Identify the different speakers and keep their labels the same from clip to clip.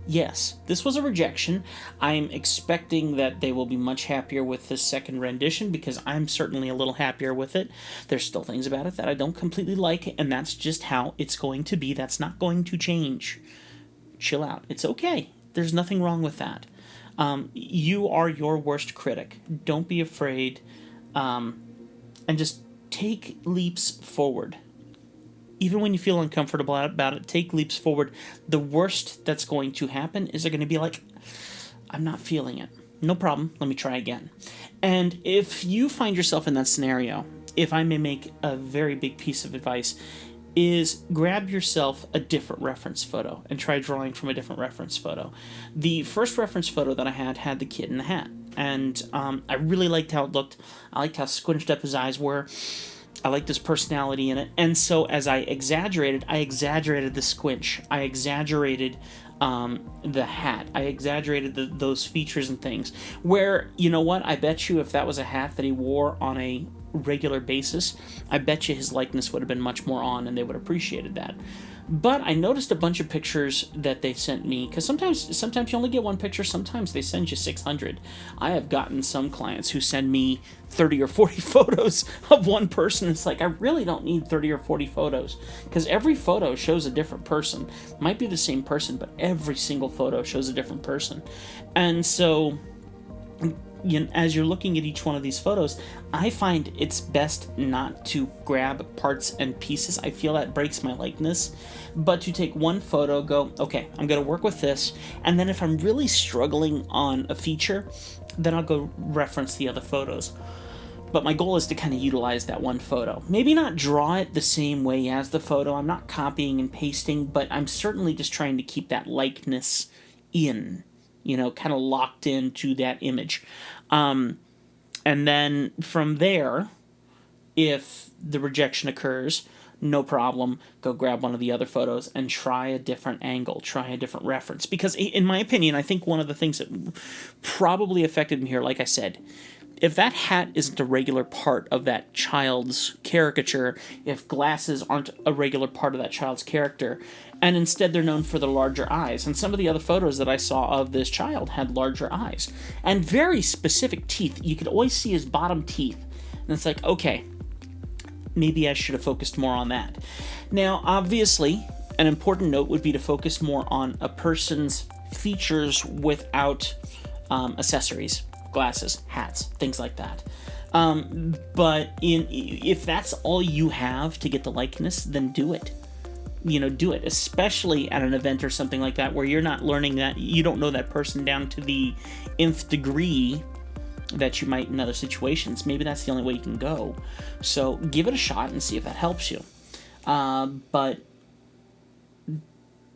Speaker 1: Yes, this was a rejection. I'm expecting that they will be much happier with this second rendition because I'm certainly a little happier with it. There's still things about it that I don't completely like, and that's just how it's going to be. That's not going to change. Chill out. It's okay. There's nothing wrong with that. You are your worst critic. Don't be afraid, and just take leaps forward. Even when you feel uncomfortable about it, take leaps forward. The worst that's going to happen is they're going to be like, I'm not feeling it. No problem. Let me try again. And if you find yourself in that scenario, if I may make a very big piece of advice, is grab yourself a different reference photo and try drawing from a different reference photo. The first reference photo that I had the kid in the hat. And I really liked how it looked. I liked how squinched up his eyes were. I liked his personality in it. And so as I exaggerated the squinch. I exaggerated the hat. I exaggerated those features and things. Where, you know what, I bet you if that was a hat that he wore on a regular basis, I bet you his likeness would have been much more on and they would have appreciated that. But I noticed a bunch of pictures that they sent me, because sometimes you only get one picture, sometimes they send you 600. I have gotten some clients who send me 30 or 40 photos of one person. It's like, I really don't need 30 or 40 photos, because every photo shows a different person. Might be the same person, but every single photo shows a different person. And so, as you're looking at each one of these photos, I find it's best not to grab parts and pieces. I feel that breaks my likeness. But to take one photo, go, okay, I'm going to work with this. And then if I'm really struggling on a feature, then I'll go reference the other photos. But my goal is to kind of utilize that one photo. Maybe not draw it the same way as the photo. I'm not copying and pasting, but I'm certainly just trying to keep that likeness in, kind of locked into that image. And then from there, if the rejection occurs, no problem, go grab one of the other photos and try a different angle, try a different reference. Because in my opinion, I think one of the things that probably affected me here, like I said, if that hat isn't a regular part of that child's caricature, if glasses aren't a regular part of that child's character, and instead they're known for the larger eyes, and some of the other photos that I saw of this child had larger eyes, and very specific teeth. You could always see his bottom teeth, and it's like, okay, maybe I should have focused more on that. Now, obviously, an important note would be to focus more on a person's features without accessories. Glasses, hats, things like that. But if that's all you have to get the likeness, then do it. Do it, especially at an event or something like that where you're not learning that, you don't know that person down to the nth degree that you might in other situations. Maybe that's the only way you can go. So give it a shot and see if that helps you. But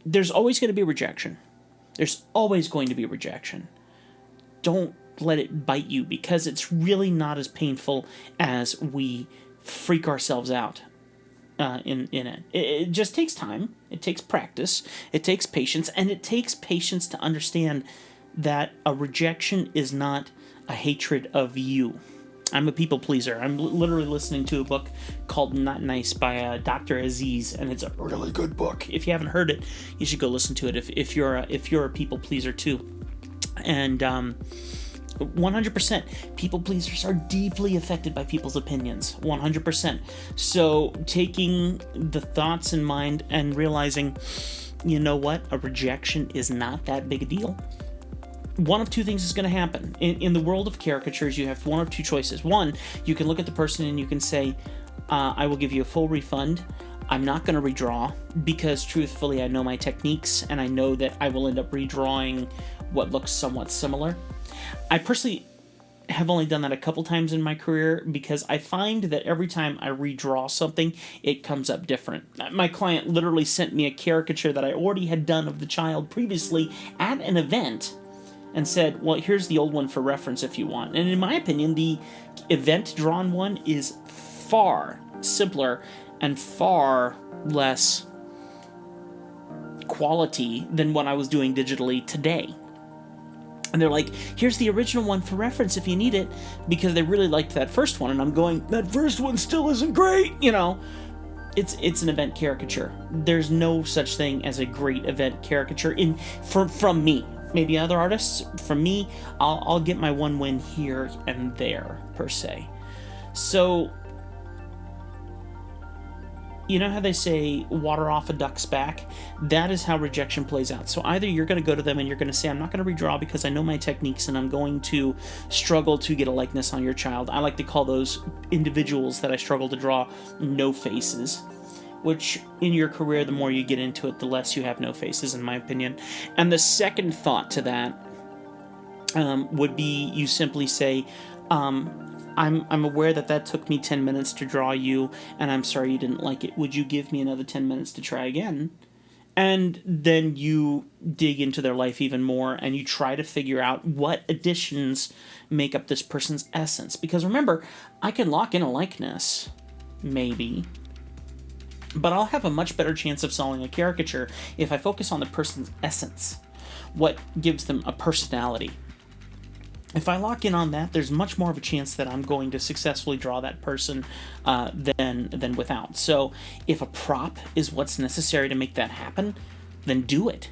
Speaker 1: there's always going to be rejection. There's always going to be rejection. Don't let it bite you, because it's really not as painful as we freak ourselves out in it. It just takes time. It takes practice. It takes patience. And it takes patience to understand that a rejection is not a hatred of you. I'm a people pleaser. I'm literally listening to a book called Not Nice by Dr. Aziz, and it's a really good book. If you haven't heard it, you should go listen to it if you're a people pleaser too. And 100%. People pleasers are deeply affected by people's opinions. 100%. So taking the thoughts in mind and realizing, you know what, a rejection is not that big a deal. One of two things is going to happen. In the world of caricatures, you have one of two choices. One, you can look at the person and you can say, I will give you a full refund. I'm not going to redraw because truthfully I know my techniques and I know that I will end up redrawing what looks somewhat similar. I personally have only done that a couple times in my career because I find that every time I redraw something, it comes up different. My client literally sent me a caricature that I already had done of the child previously at an event and said, well, here's the old one for reference if you want. And in my opinion, the event-drawn one is far simpler and far less quality than what I was doing digitally today. And they're like, here's the original one for reference if you need it, because they really liked that first one. And I'm going, that first one still isn't great, it's an event caricature. There's no such thing as a great event caricature from me. Maybe other artists. From me, I'll get my one win here and there, per se. So, you know how they say water off a duck's back? That is how rejection plays out. So either you're going to go to them and you're going to say, I'm not going to redraw because I know my techniques and I'm going to struggle to get a likeness on your child. I like to call those individuals that I struggle to draw no faces, which in your career, the more you get into it, the less you have no faces, in my opinion. And the second thought to that would be you simply say, I'm aware that took me 10 minutes to draw you, and I'm sorry you didn't like it. Would you give me another 10 minutes to try again? And then you dig into their life even more, and you try to figure out what additions make up this person's essence. Because remember, I can lock in a likeness, maybe, but I'll have a much better chance of selling a caricature if I focus on the person's essence, what gives them a personality. If I lock in on that, there's much more of a chance that I'm going to successfully draw that person than without. So if a prop is what's necessary to make that happen, then do it.